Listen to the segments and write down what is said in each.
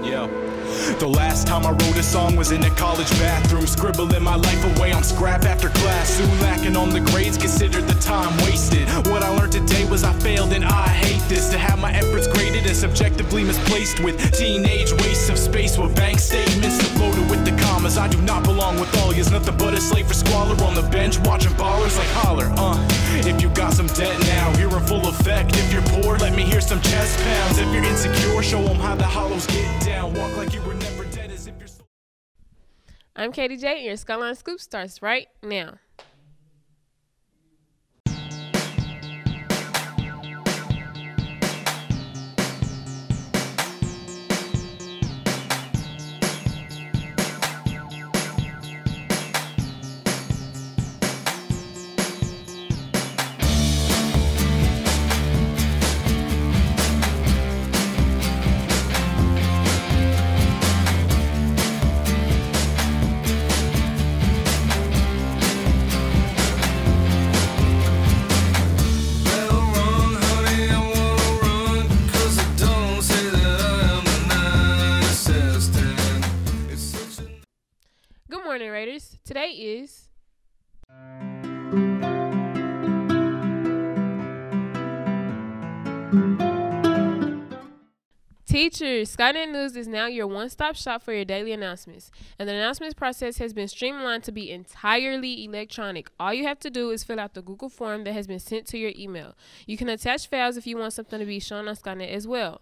Yeah. The last time I wrote a song was in a college bathroom, scribbling my life away on scrap after class. Soon lacking on the grades, considered the time wasted. What I learned today was I failed and I hate this. To have my efforts graded and subjectively misplaced with teenage wastes of space with bank statements loaded with the commas. I do not belong with all yous, nothing but a slave for squalor on the bench watching ballers like holler. If you got some debt now, you're in full effect. If you're poor, let me hear some chest pounds. If you're insecure, show them how the hollows get down. Walk like you were never dead as if you're so. I'm Katie J, and your Skyline Scoop starts right now. Good morning, Raiders. Today is Teachers. Skyline News is now your one-stop shop for your daily announcements, and the announcements process has been streamlined to be entirely electronic. All you have to do is fill out the Google form that has been sent to your email. You can attach files if you want something to be shown on Skyline as well.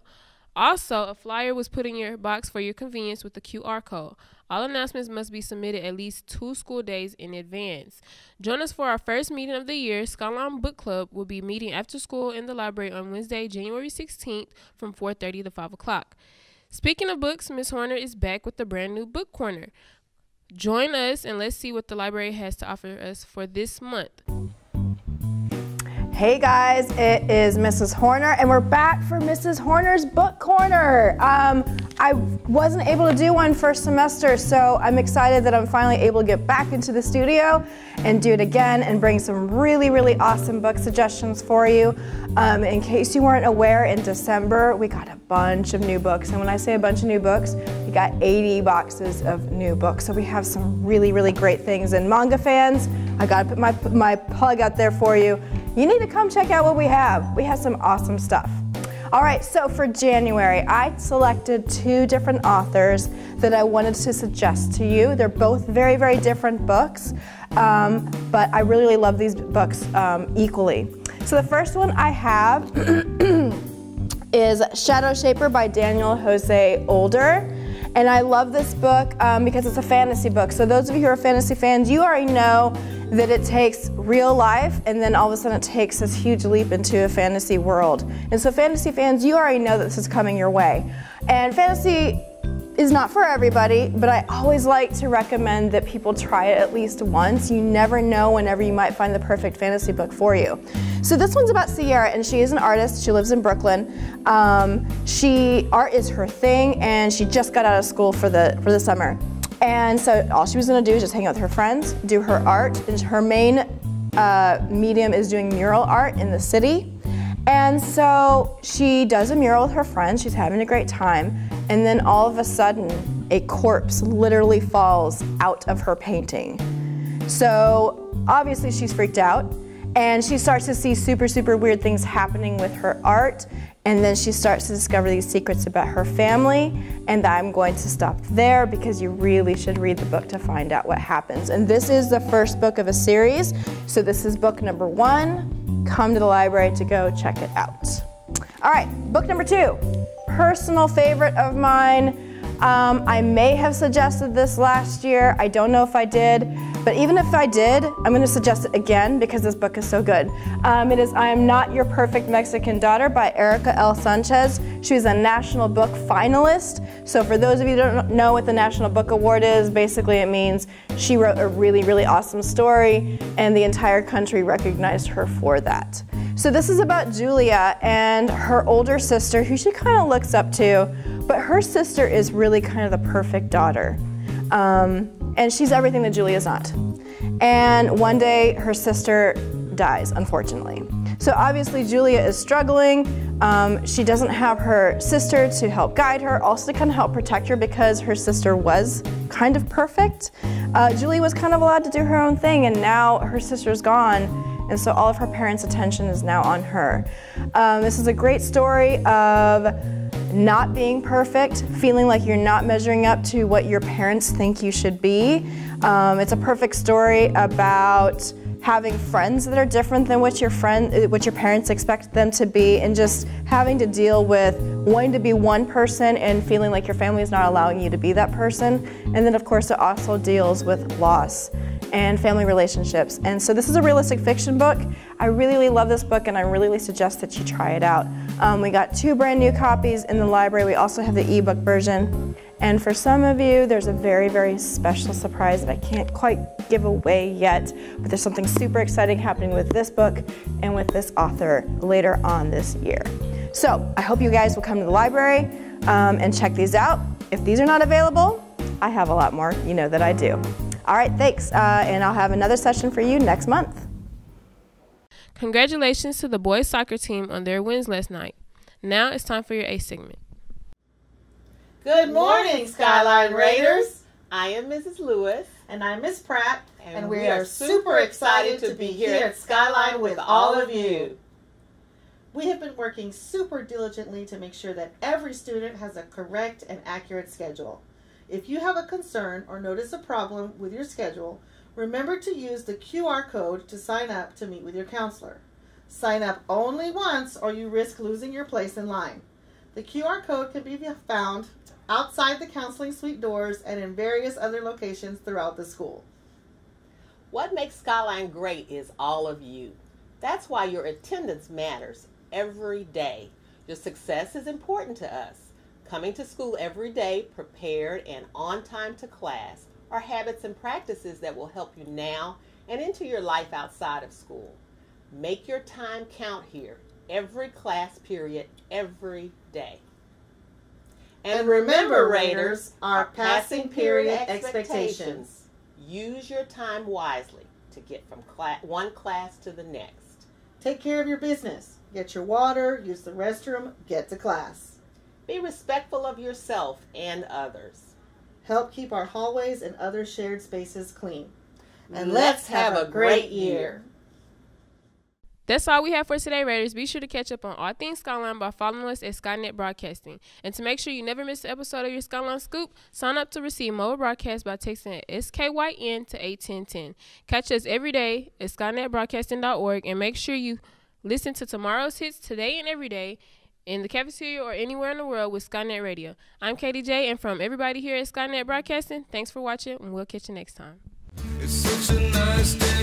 Also, a flyer was put in your box for your convenience with the QR code. All announcements must be submitted at least 2 school days in advance. Join us for our first meeting of the year. Skyline Book Club will be meeting after school in the library on Wednesday, January 16th from 4:30 to 5 o'clock. Speaking of books, Ms. Horner is back with the brand new Book Corner. Join us and let's see what the library has to offer us for this month. Hey guys, it is Mrs. Horner and we're back for Mrs. Horner's Book Corner. I wasn't able to do one first semester, so I'm excited that I'm finally able to get back into the studio and do it again and bring some really, really awesome book suggestions for you. In case you weren't aware, in December we got a bunch of new books, and when I say a bunch of new books, we got 80 boxes of new books. So we have some really, really great things. And manga fans, I gotta put my plug out there for you. You need to come check out what we have. We have some awesome stuff. All right, so for January, I selected 2 different authors that I wanted to suggest to you. They're both very, very different books, but I really, really love these books equally. So the first one I have is Shadow Shaper by Daniel Jose Older. And I love this book because it's a fantasy book. So those of you who are fantasy fans, you already know that it takes real life and then all of a sudden it takes this huge leap into a fantasy world. And so fantasy fans, you already know that this is coming your way. And fantasy is not for everybody, but I always like to recommend that people try it at least once. You never know whenever you might find the perfect fantasy book for you. So this one's about Sierra, and she is an artist. She lives in Brooklyn. Art is her thing, and she just got out of school for the summer. And so all she was gonna do is just hang out with her friends, do her art. And her main medium is doing mural art in the city. And so she does a mural with her friends, she's having a great time, and then all of a sudden, a corpse literally falls out of her painting. So obviously she's freaked out, and she starts to see super, super weird things happening with her art, and then she starts to discover these secrets about her family, and I'm going to stop there because you really should read the book to find out what happens. And this is the first book of a series, so this is book number 1. Come to the library to go check it out. All right, book number 2, personal favorite of mine. I may have suggested this last year. I don't know if I did, but even if I did, I'm going to suggest it again because this book is so good. It is I Am Not Your Perfect Mexican Daughter by Erica L. Sanchez. She was a National Book finalist. So for those of you who don't know what the National Book Award is, basically it means she wrote a really, really awesome story and the entire country recognized her for that. So this is about Julia and her older sister, who she kind of looks up to, but her sister is really kind of the perfect daughter. And she's everything that Julia's not. And one day her sister dies, unfortunately. So obviously Julia is struggling, She doesn't have her sister to help guide her, also to kind of help protect her because her sister was kind of perfect. Julie was kind of allowed to do her own thing, and now her sister's gone, and so all of her parents' attention is now on her. This is a great story of not being perfect, feeling like you're not measuring up to what your parents think you should be. It's a perfect story about having friends that are different than what your parents expect them to be, and just having to deal with wanting to be one person and feeling like your family is not allowing you to be that person. And then of course it also deals with loss and family relationships. And so this is a realistic fiction book. I really love this book, and I really suggest that you try it out. We got 2 brand new copies in the library. We also have the ebook version. And for some of you, there's a very special surprise that I can't quite give away yet, but there's something super exciting happening with this book and with this author later on this year. So I hope you guys will come to the library and check these out. If these are not available, I have a lot more, you know that I do. All right, thanks, and I'll have another session for you next month. Congratulations to the boys soccer team on their wins last night. Now it's time for your A segment. Good morning, Skyline Raiders. I am Mrs. Lewis. And I'm Miss Pratt. And we are super excited to be here at Skyline with all of you. We have been working super diligently to make sure that every student has a correct and accurate schedule. If you have a concern or notice a problem with your schedule, remember to use the QR code to sign up to meet with your counselor. Sign up only once or you risk losing your place in line. The QR code can be found outside the counseling suite doors and in various other locations throughout the school. What makes Skyline great is all of you. That's why your attendance matters every day. Your success is important to us. Coming to school every day, prepared and on time to class, are habits and practices that will help you now and into your life outside of school. Make your time count here, every class period, every day. And remember, Raiders, our passing period expectations. Use your time wisely to get from one class to the next. Take care of your business. Get your water, use the restroom, get to class. Be respectful of yourself and others. Help keep our hallways and other shared spaces clean. And let's have a great year. That's all we have for today, Raiders. Be sure to catch up on all things Skyline by following us at Skynet Broadcasting. And to make sure you never miss an episode of your Skyline Scoop, sign up to receive mobile broadcasts by texting SKYN to 81010. Catch us every day at skynetbroadcasting.org, and make sure you listen to tomorrow's hits today and every day in the cafeteria or anywhere in the world with Skynet Radio. I'm Katie J, and from everybody here at Skynet Broadcasting, thanks for watching, and we'll catch you next time. It's such a nice day.